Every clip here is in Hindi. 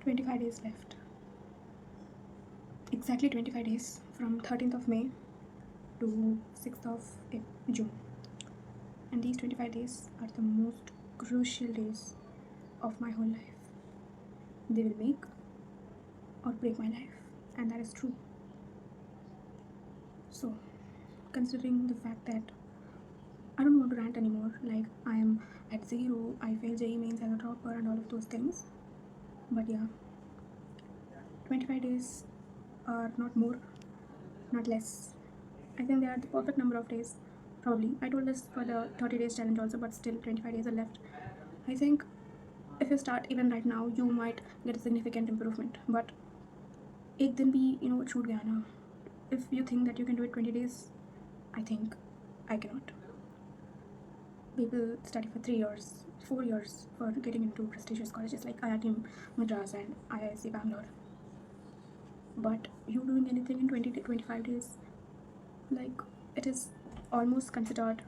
25 days left. Exactly 25 days from 13th of May to 6th of June. And these 25 days are the most crucial days of my whole life. They will make or break my life, and that is true. So, considering the fact that I don't want to rant anymore, like I am at zero, I failed JEE mains as a dropper and all of those things. But yeah, 25 days are not more, not less. I think they are the perfect number of days. Probably. I told this for the 30 days challenge also, but still 25 days are left. I think if you start even right now, you might get a significant improvement. But एक दिन भी छूट गया ना. If you think that you can do it 20 days, I think I cannot. People study for 3 years, 4 years for getting into prestigious colleges like IIT Madras and IISc Bangalore. But you doing anything in 20 to 25 days, like it is almost considered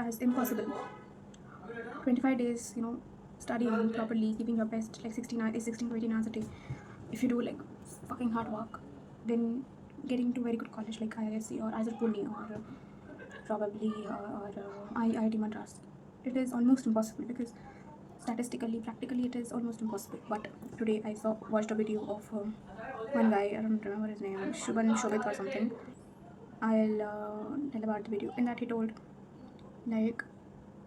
as impossible. 25 days, studying properly, giving your best, like 16 to 18 hours a day. If you do like fucking hard work, then getting to very good college like IISc or either Pune or probably IIT Madras, it is almost impossible because statistically, practically, it is almost impossible. But today I watched a video of one guy, I don't remember his name, Shubhan Shobit or something. I'll tell about the video. In that he told, like,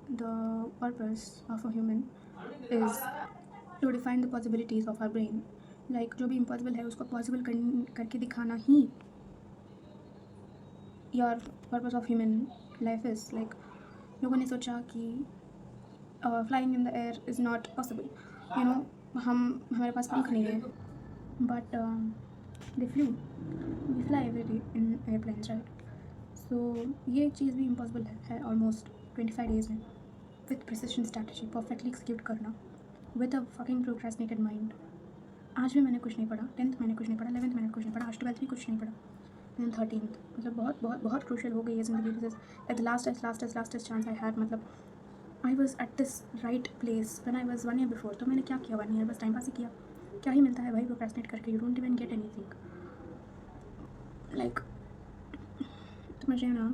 the purpose of a human is to define the possibilities of our brain. Like जो भी impossible है उसको possible करके दिखाना ही your purpose of human life is. Like लोगों ने सोचा कि flying in the air is not possible. हमारे पास पंख नहीं है. But they flew. We fly every day in airplanes, right? So ये चीज़ भी impossible है almost 25 days में. With precision strategy, perfectly execute करना. With a fucking procrastinated mind. आज भी मैंने कुछ नहीं पढ़ा. 10th मैंने कुछ नहीं पढ़ा. 11th मैंने कुछ नहीं पढ़ा. आज 12th भी कुछ नहीं पढ़ा. then 13th मतलब बहुत बहुत बहुत क्रूशल हो गई है ज़िंदगी. At the last chance I had, मतलब I was at this right place when I was 1 year before. तो मैंने क्या किया 1 year? बस टाइम पास ही किया. क्या ही मिलता है भाई प्रोक्रेस्टिनेट करके? You don't even get anything. Like तो मुझे ना,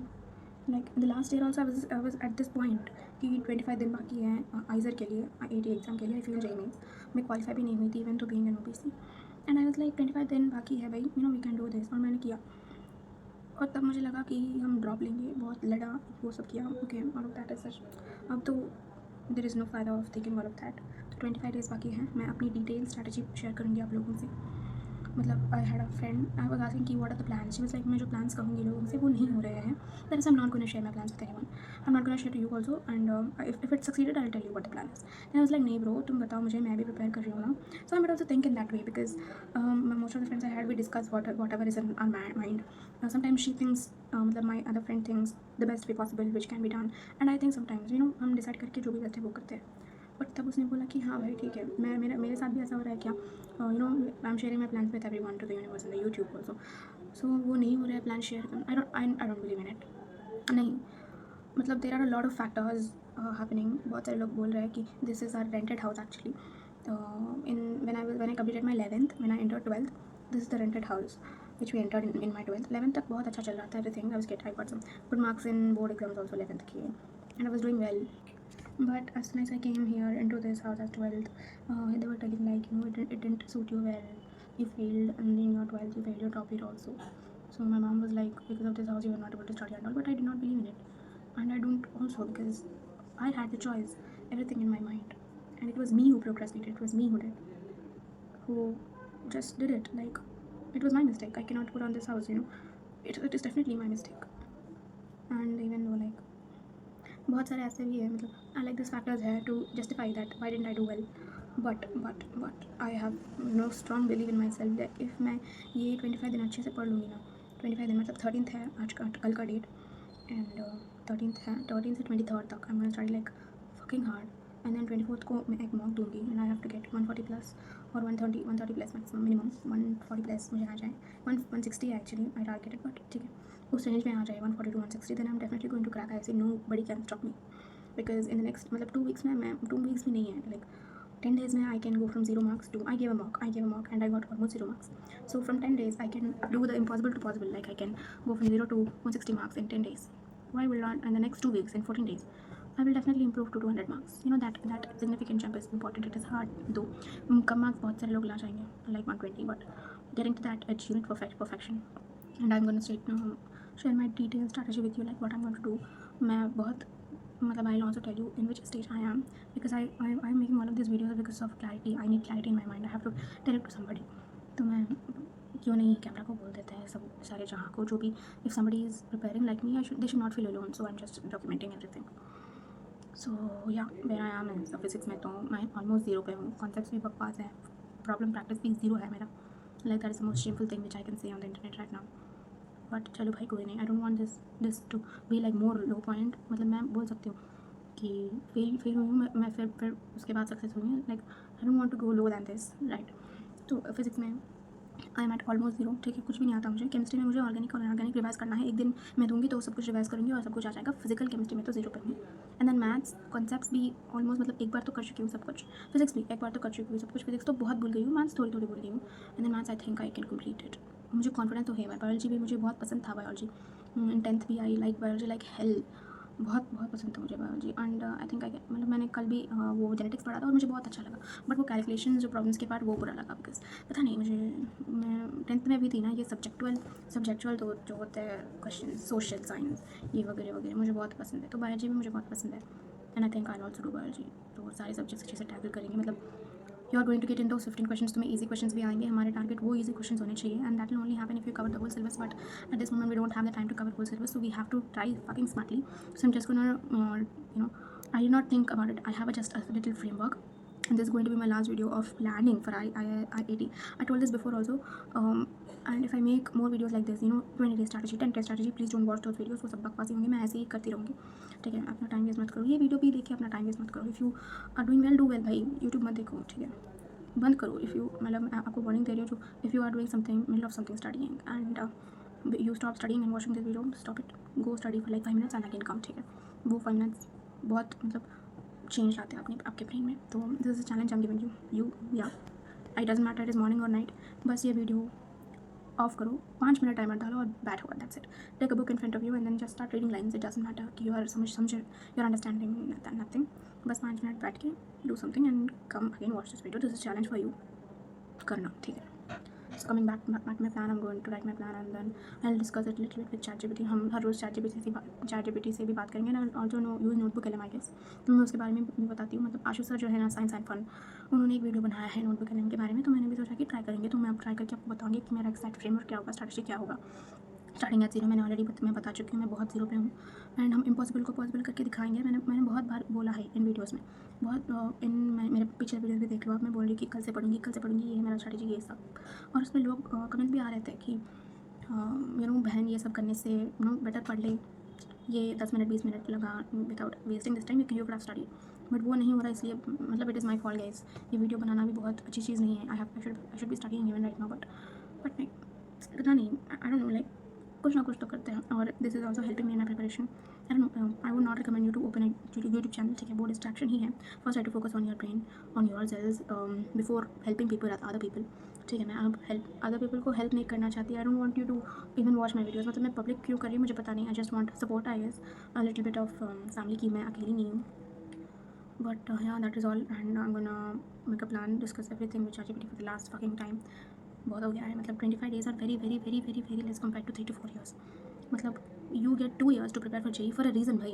like in the last year also I was at this point कि 25 दिन बाकी हैं आइजर के लिए, AT एग्ज़ाम के लिए. आई फील JEE मेंस मैं क्वालिफाई भी नहीं हुई थी इवन तो being an OBC. And I was like 25 दिन बाकी है भाई, वी कैन डू दिस. और मैंने किया. और तब मुझे लगा कि हम ड्रॉप लेंगे. बहुत लड़ा, वो सब किया. Okay, all of that is such. अब तो देयर इज़ नो फायदा of thinking all of that. तो 25 डेज़ बाकी हैं. मैं अपनी डिटेल स्ट्रैटेजी शेयर करूँगी आप लोगों से. मतलब I had a friend, I was asking कि what are the plans. She was like मैं जो प्लान्स कहूँगी लोगों से वो नहीं हो रहे हैं. That is I am not gonna share my plans with anyone. I am not gonna share to you also. And if it succeeded I will tell you what the plan is. And I was like नहीं ब्रो, तुम बताओ मुझे, मैं भी प्रिपेयर कर रही हूँ ना. So I might also think in that way because most of the friends I had we discuss whatever is in our mind. Sometimes she thinks, मतलब my other friend thinks the best way possible which can be done. And I think sometimes हम डिसाइड करके जो भी करते हैं वो करते हैं. बट तब उसने बोला कि हाँ भाई ठीक है, मेरे साथ भी ऐसा हो रहा है क्या. I am sharing my plans with everyone to the universe in the YouTube also. So वो नहीं हो रहा है प्लान शेयर करना. I don't believe in it. नहीं, मतलब there are a lot of factors happening. बहुत सारे लोग बोल रहे हैं कि this is our rented house actually. when I completed my 11th, when I entered 12th, this is the rented house which we entered in my 12th. 11th तक बहुत अच्छा चल रहा था everything. I got some good marks in board exams also 11th के, and I was doing well. But as soon as I came here into this house as 12th, they were telling like it didn't suit you well, you failed, and in your 12th you failed your top year also. So my mom was like, because of this house you were not able to study and all. But I did not believe in it, and I don't also, because I had the choice, everything in my mind, and it was me who procrastinated. It was me who just did it. Like it was my mistake. I cannot put on this house. It is definitely my mistake. And even though like बहुत सारे ऐसे भी है, मतलब आई लाइक दिस फैक्टर्स है to justify that why didn't I do well. But I have no strong believe in myself that if मैं ये 25 दिन अच्छे से पढ़ लूँगी ना. 25 दिन मतलब 13th है आज का, कल का डेट. एंड 13th है, 13th से 23rd तक I am gonna study like fucking hard. And then 24th को मैं एक मॉक दूँगी and I have to get 140 plus और 130 प्लस मैक्सिमम. मिनिमम 140 प्लस मुझे आ जाए. 160 है एक्चुअली आई टारगेटेड, बट ठीक है उस रेंज में आ जाए 140 to 160. Then I am definitely going to crack. I say nobody can stop me because in the next, मतलब 2 वीक्स में, मैं 2 वीक्स भी नहीं है, लाइक 10 days में I can go from 0 marks to I gave a mock and I got almost 0 marks. So from 10 days I can do the impossible to possible, like I can go from 0 to 160 marks in 10 days. Why will not in the next 2 weeks, in 14 days I will definitely improve to 200 marks. You know that significant jump is important. It is hard though. Come marks बहुत सारे लोग ला जाएंगे, like 120, but getting to that achievement perfection. And I'm going to share my detailed strategy with you, like what I'm going to do. मैं बहुत मतलब I'll also tell you in which stage I am, because I'm making all of these videos because of clarity. I need clarity in my mind. I have to tell it to somebody. तो मैं क्यों नहीं कैमरा को बोल देते हैं सब सारे जहाँ को जो भी, if somebody is preparing like me, they should not feel alone. So I'm just documenting everything. So yeah, where I am is physics में तो मैं almost 0 पे हूँ. Concepts भी बकवास है, problem practice भी 0 है मेरा. Like that is the most shameful thing which I can say on the internet right now. But चलो भाई कोई नहीं. I don't want this to be like more low point. मतलब मैं बोल सकती हूँ कि फेल हुई हूँ मैं फिर उसके बाद सक्सेस हुई है. Like I don't want to go low than this, right. तो फिजिक्स में आई एम एट ऑलमोस्ट 0. ठीक है, कुछ भी नहीं आता मुझे. केमिस्ट्री में मुझे ऑर्गेनिक और इनऑर्गेनिक रिवाइज करना है. एक दिन मैं दूंगी तो सब कुछ रिवाइज करूँगी और सब कुछ आ जाएगा. फिजिकल केमिस्ट्री में तो 0 पे हूँ. एंड देन मैथ्स कॉन्सेप्ट्स भी ऑलमोस्ट, मतलब एक बार तो कर चुकी हूँ सब कुछ. फिजिक्स भी एक बार तो कर चुकी हूँ सब कुछ. फिजिक्स तो बहुत भूल गई हूँ. मैथ्स थोड़ी भूल गई हूँ. And then maths I think I can complete it. मुझे कॉन्फिडेंस तो है. बायोलॉजी भी मुझे बहुत पसंद था. बायोलॉजी इन 10th भी I like biology like hell. बहुत पसंद था मुझे बायोलॉजी. एंड आई थिंक मतलब मैंने कल भी वो जेनेटिक्स पढ़ा था और मुझे बहुत अच्छा लगा. बट वो कैलकुलेशन जो प्रॉब्लम्स के पार्ट वो बुरा लगा. बिकॉज पता नहीं मुझे, मैं 10th में भी थी ना, ये सब्जेक्चुअल तो जो होते हैं क्वेश्चन, सोशल साइंस ये वगैरह वगैरह मुझे बहुत पसंद है. तो बायोलॉजी भी मुझे बहुत पसंद है. And I think I also do biology. तो सारे सब्जेक्ट्स अच्छे से टैकल करेंगे. मतलब you are going to get in those 15 question. तुम्हें ईजी क्वेश्चन भी आएंगे. हमारे टारगेट वो ईजी क्वेश्चन होने चाहिए. And that will only happen if you cover the whole syllabus. But at this moment we don't have the time to cover whole syllabus. So we have to try fucking smartly. So I'm just gonna I did not think about it. I have just a little framework. And this is going to be my last video of planning for IIT. I told this before also. And if I make more videos like this, 20-day strategy, 10-day strategy, please don't watch those videos. वो सब बकवासी होंगे. मैं ऐसे ही करती रहूँगी. ठीक है, अपना टाइम वेस्ट मत करो. ये वीडियो भी देखिए, अपना टाइम वेस्ट मत करो. If you are doing well, do well भाई. यूट्यूब मत देखो, ठीक है, बंद करो. इफ़ यू, मतलब आपको वार्निंग दे रही हूँ. If you are doing something, middle of something studying, and you stop studying and watching this video, stop it. Go study for like 5 minutes and again come. ठीक है, वो 5 minutes बहुत मतलब चेंज लाते हैं आपके ब्रेन में. तो this is a challenge I am giving you. या it doesn't matter it is morning और नाइट. बस ये वीडियो ऑफ करो, 5 मिनट टाइमर डालो और बैठो. That's it. Take a book in front of you and then just start reading lines. It doesn't matter कि यू आर समझ यू आर अंडरस्टैंडिंग नथिंग. बस 5 मिनट बैठ के do something and come again watch this video. This is challenge for you करना. ठीक है. So coming back to my plan, I'm going to write my plan and then I'll discuss it a little bit with ChatGPT. हम हर रोज़ ChatGPT से भी बात करेंगे. and I'll also use notebook LM, I guess. तो मैं उसके बारे में भी बताती हूँ. मतलब आशु सर जो है ना, साइंस एंड फन, उन्होंने एक वीडियो बनाया है नोटबुक LM के बारे में. तो मैंने भी सोचा कि ट्राई करेंगे. तो मैं अब ट्राई करके आपको बताऊँगी कि मेरा एक्सैक्ट फ्रेमवर्क क्या होगा, स्ट्रैटेजी क्या होगा. स्टार्टिंग एट 0 मैंने ऑलरेडी मैं बता चुकी हूँ. मैं बहुत 0 पे हूँ. एंड हम इम्पॉसिबल को पॉसिबल करके दिखाएंगे. मैंने बहुत बार बोला है इन वीडियोज़ में. बहुत मेरे पिछले वीडियोज़ भी देख लो आप. मैं बोल रही कि कल से पढ़ूंगी, ये है मेरा स्ट्रैटेजी, ये सब. और उसमें लोग कमेंट भी आ रहे थे कि बहन ये सब करने से बेटर पढ़ ले. ये 10 मिनट 20 मिनट लगा without wasting this time you can study. But वो नहीं हो रहा. इसलिए मतलब it is my fault guys. ये वीडियो बनाना भी बहुत अच्छी चीज़ नहीं है. I should be studying even right now. But नहीं, पता नहीं, आई डोंट नो, लाइक कुछ ना कुछ तो करते हैं. और this is also helping me in my preparation. I would not recommend you to open YouTube channel. ठीक है, वो डिस्ट्रैक्शन ही है. First I to focus on your brain, on yourselves before helping people other people. ठीक है, मैं अब हेल्प अदर पीपल को हेल्प नहीं करना चाहती. I don't want you to even watch my videos. मतलब मैं पब्लिक क्यों कर रही हूँ मुझे पता नहीं. I just want support, I guess, a little bit of family की. मैं अकेली नहीं हूँ. But yeah, that is all. And I'm gonna make a plan, discuss everything with ChatGPT for the last fucking time. बहुत हो गया है. मतलब 25 days are very very very very very less compared to 3 to 4 years. मतलब you get 2 years to prepare for JEE for a reason भाई.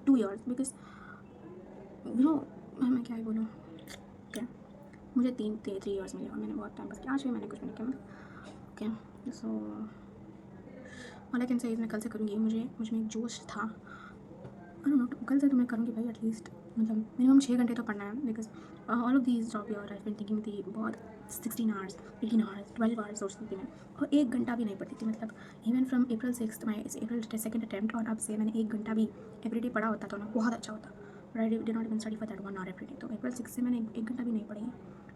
2 years because मैं क्या ही बोलूँ. क्या मुझे 3 years मिले और मैंने बहुत टाइम पास किया. आज भी मैंने कुछ नहीं किया. Okay, so all I can say मैं कल से करूँगी. मुझे में एक जोश था. कल से तो मैं करूँगी भाई. एटलीस्ट मतलब मिनिमम 6 घंटे तो पढ़ना है. Because all of these job your I been thinking थी बहुत 16 hours 18 hours 12 hours सोचती थी मैं. और 1 घंटा भी नहीं पढ़ती थी. मतलब even from April 6th my April 2nd attempt और अब से मैंने 1 घंटा भी एवरी डे पढ़ा होता तो ना बहुत अच्छा होता. But I did not even study for that 1 hour every day. तो April 6 से मैंने 1 घंटा भी नहीं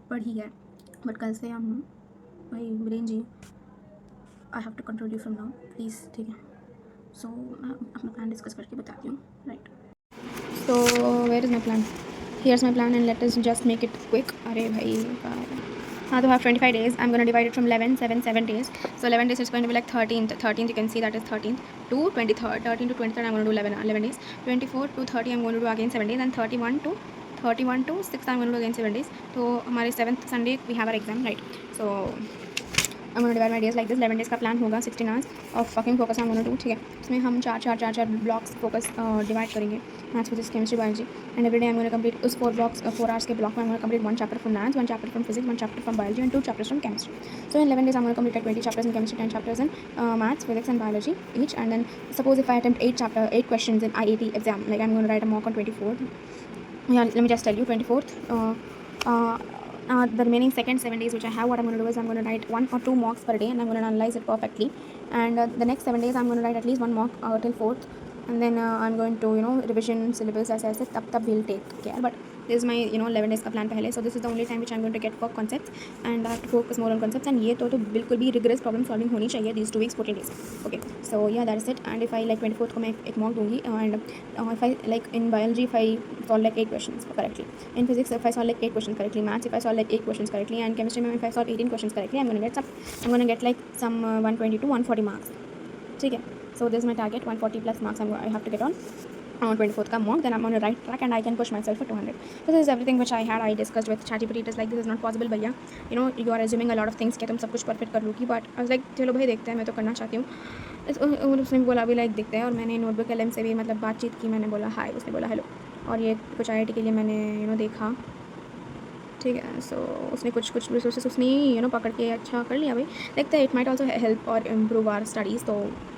पढ़ी है. बट कल से हम भाई brain ji, I have to control you from now please. ठीक है, सो मैं अपना प्लान डिस्कस करके बताती हूँ. Right, so where is my plan? Here's my plan and let us just make it quick. अरे भाई हाँ तो have 25 days. I'm going to divide it from 11, 7 days. So 11 days is going to be like 13th. 13th you can see that is 13th to 23rd. 13 to 23rd I'm going to do 11 days. 24 to 30 I'm going to do again 7 days. And 31 to 6th I'm going to do again 7 days. तो हमारे 7th Sunday we have our exam, right? So I'm going to divide my days like this. 11 days का प्लान होगा 16 hours of fucking focus I'm going to do, ठीक है. इसमें हम चार ब्लॉक्स फोकस डिवाइड करेंगे, maths physics chemistry biology. And every day I am going to complete उस 4 hours के ब्लॉक में I am going to complete 1 chapter from maths, 1 chapter from physics, 1 chapter from biology and 2 chapters from chemistry. So in 11 days I'm going to complete like 20 chapters in chemistry, 10 chapters in maths, physics and biology each. And then suppose if I attempt 8 questions in IAT exam, like I'm going to write a mock on 24th. Yeah, let me just tell you, 24th the remaining second 7 days which I have, what I'm going to do is I'm going to write 1 or 2 mocks per day and I'm going to analyze it perfectly. And the next 7 days I'm going to write at least 1 mock till 4th. And then I'm going to revision syllabus ऐसे तब we'll take care. But this is my 11 days का plan पहले. So this is the only time which I'm going to get for concepts and I have to focus more on concepts. And ये तो बिल्कुल भी rigorous problem solving होनी चाहिए these 2 weeks 14 days. Okay, so yeah, that is it. And if I like 24th को मैं एक mock दूँगी. And if I like in biology if I solve like 8 questions correctly, in physics if I solve like 8 questions correctly, maths if I solve like 8 questions correctly, and chemistry if I solve 18 questions correctly, I'm going to get like some 120 to 140 marks. ठीक है. So this is my target, 140 plus marks I have to get on 24th का mock. Then I'm on the right track and I can push myself for 200. This is everything which I discussed with ChatGPT. It is like, this is not possible भैया, you are assuming a lot of things कि तुम सब कुछ परफेक्ट कर लूँगी. बट आई वाज लाइक चलो भाई देखते हैं, मैं तो करना चाहती हूँ. उसने बोला भी लाइक देखते हैं. और मैंने नोटबुक LM से भी मतलब बातचीत की, मैंने बोला हाय, उसने बोला हेलो. और ये कुछ IIT के लिए मैंने देखा, ठीक है. सो उसने कुछ रिसोर्सेस उसने पकड़ के अच्छा कर लिया भाई. देखते हैं, इट माइट ऑल्सो हेल्प और इम्प्रूव आवर स्टडीज़. तो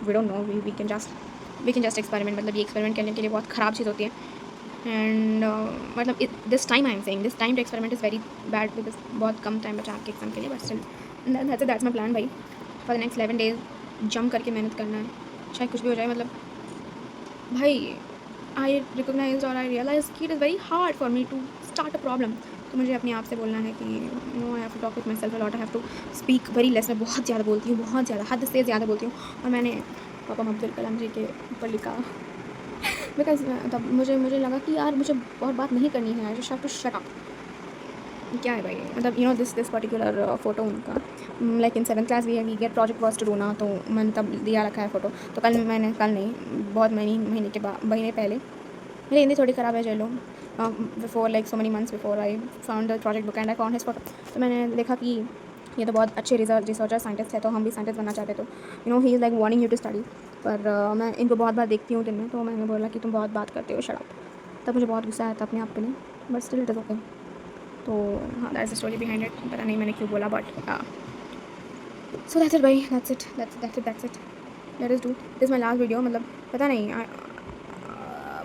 we don't know, we can just experiment. मतलब ये एक्सपेरिमेंट करने के लिए बहुत ख़राब चीज़ होती है. एंड मतलब this time I am saying this time to experiment is very bad because बहुत कम टाइम बचा आपके एग्जाम के लिए. But still that's my plan भाई. फॉर द नेक्स्ट 11 days जम करके मेहनत करना है, चाहे कुछ भी हो जाए. मतलब भाई आई रिकोगनाइज और आई रियलाइज कि it is very hard for me to start a problem. तो मुझे अपने आप से बोलना है कि I have to talk with myself a lot. I have to speak very less. मैं बहुत ज़्यादा बोलती हूँ, बहुत ज़्यादा, हद से ज़्यादा बोलती हूँ. और मैंने पापा अब्दुल कलाम जी के ऊपर लिखा बिकॉज तब मुझे लगा कि यार मुझे बहुत बात नहीं करनी है. I just have to shut up. क्या है भाई, मतलब दिस पर्टिकुलर फ़ोटो उनका, like in 7th class we get project work to do ना. तो मैंने तब दिया रखा है फ़ोटो. तो कल नहीं, बहुत महीने के बाद, महीने पहले. मेरी हिंदी थोड़ी ख़राब है चलो. Before like so many months before I found the project book and I found his photo. तो मैंने देखा कि ये तो बहुत अच्छे रिसर्चर साइंटिस्ट है, तो हम भी साइंटिस्ट बनना चाहते. तो he is like warning you to study. पर मैं इनको बहुत बार देखती हूँ दिन में. तो मैंने बोला कि तुम बहुत बात करते हो, शट अप. तब मुझे बहुत गुस्सा आया था अपने आप पे नहीं, but still it is okay. तो हाँ, that's the story behind it. पता नहीं मैंने क्यों बोला, बट सो दैट्स इट भाई. That's it. Let us do this my last video. मतलब पता नहीं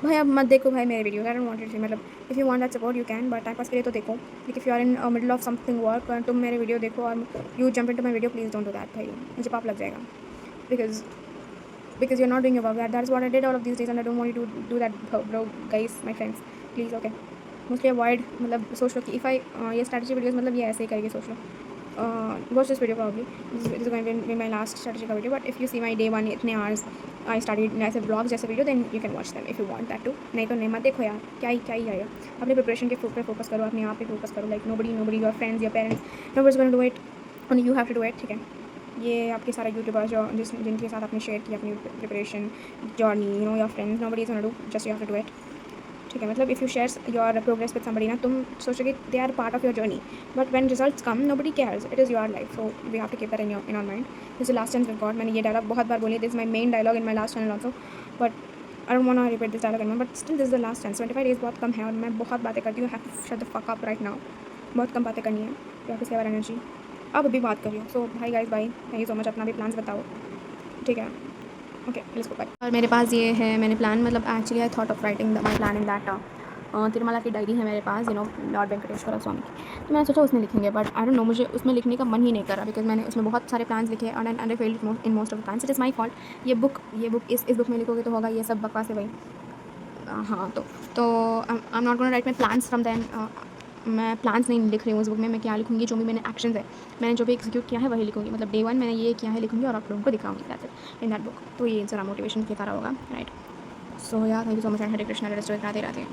भाई, अब मत देखो भाई मेरे video. I don't want it. मतलब if you want that support you can, but time pass के लिए तो देखो. Like if you are in middle of something work और तुम मेरे वीडियो देखो और you jump into my video, please don't do that भाई. मुझे पाप लग जाएगा. because you're not doing your work. That is what I did all of these days and I don't want you to do that, bro, guys, my friends, please. Okay, mostly avoid. मतलब सोच लो कि if I ये strategy videos मतलब ये ऐसे ही करके सोच लो. Watch this video probably. This is going to be my last strategy का video. But if you see my day 1 इतने hours I studied ऐसे vlogs जैसे video, then you can watch them if you want that too. नहीं तो नहीं, मत देखो यार. क्या ही आएगा. अपने preparation के पे focus करो, अपने आप पे focus करो. Like nobody, your friends, your parents, nobody's going to do it. Only you have to do it. ठीक है. ये आपके सारे यूट्यूबर्स जो जिनके साथ आपने शेयर किया अपनी preparation journey, your friends, nobody is gonna do, just you have to do it. ठीक है. मतलब if you share your progress with somebody ना, तुम सोचोगे they are part of your journey, but when results come nobody cares. It is your life. So we have to keep that in our mind. This is last time with God. मैंने ये डायलॉग बहुत बार बोली. This is my main dialogue in my last channel also, but I don't want to repeat this dialogue anymore. But still this is the last time. 25 days बहुत कम है और मैं बहुत बातें करती हूँ. Have to shut the fuck up right now. बहुत कम बातें करनी है. You have to save energy. अब अभी बात करिए. सो भाई guys, bye, thank you so much. अपना भी प्लान्स बताओ. ठीक है. Okay, let's go. बाय. और मेरे पास ये है, मैंने प्लान, मतलब actually I thought of writing my plan in that Tirumala की डायरी है मेरे पास, लॉर्ड वेंकटेश्वर स्वामी की. तो मैंने सोचा उसमें लिखेंगे, बट आई डोंट नो, मुझे उसमें लिखने का मन ही नहीं करा बिकॉज मैंने उसमें बहुत सारे प्लान्स लिखे and I failed in most of the plans. It is my fault. ये बुक इस बुक में लिखोगे तो होगा ये सब बकवास है भाई. हाँ, तो I am not gonna write my plans from then. मैं प्लान्स नहीं लिख रही हूँ उस बुक में. मैं क्या लिखूँगी, जो भी मैंने एक्शंस है, मैंने जो भी एग्जीक्यूट किया है वही लिखूँगी. मतलब डे 1 मैंने ये किया है लिखूँगी और आप लोगों को दिखाऊँगी that's it in that book. तो ये सारा मोटिवेशन की तरह होगा, राइट. सो यार, thank you so much. Hare Krishna. Radhe Radhe.